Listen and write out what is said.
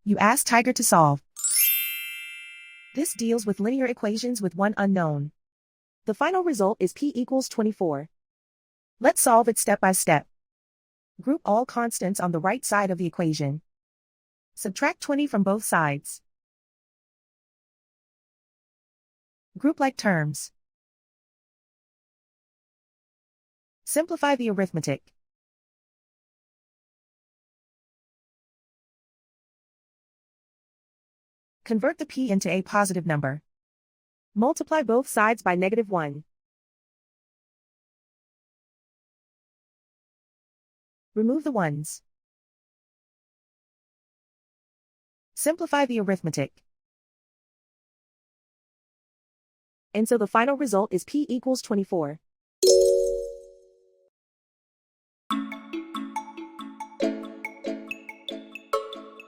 You ask Tiger to solve. This deals with linear equations with one unknown. The final result is p equals 24. Let's solve it step by step. Group all constants on the right side of the equation. Subtract 20 from both sides. Group like terms. Simplify the arithmetic. Convert the p into a positive number. Multiply both sides by -1. Remove the ones. Simplify the arithmetic. And so the final result is p equals 24.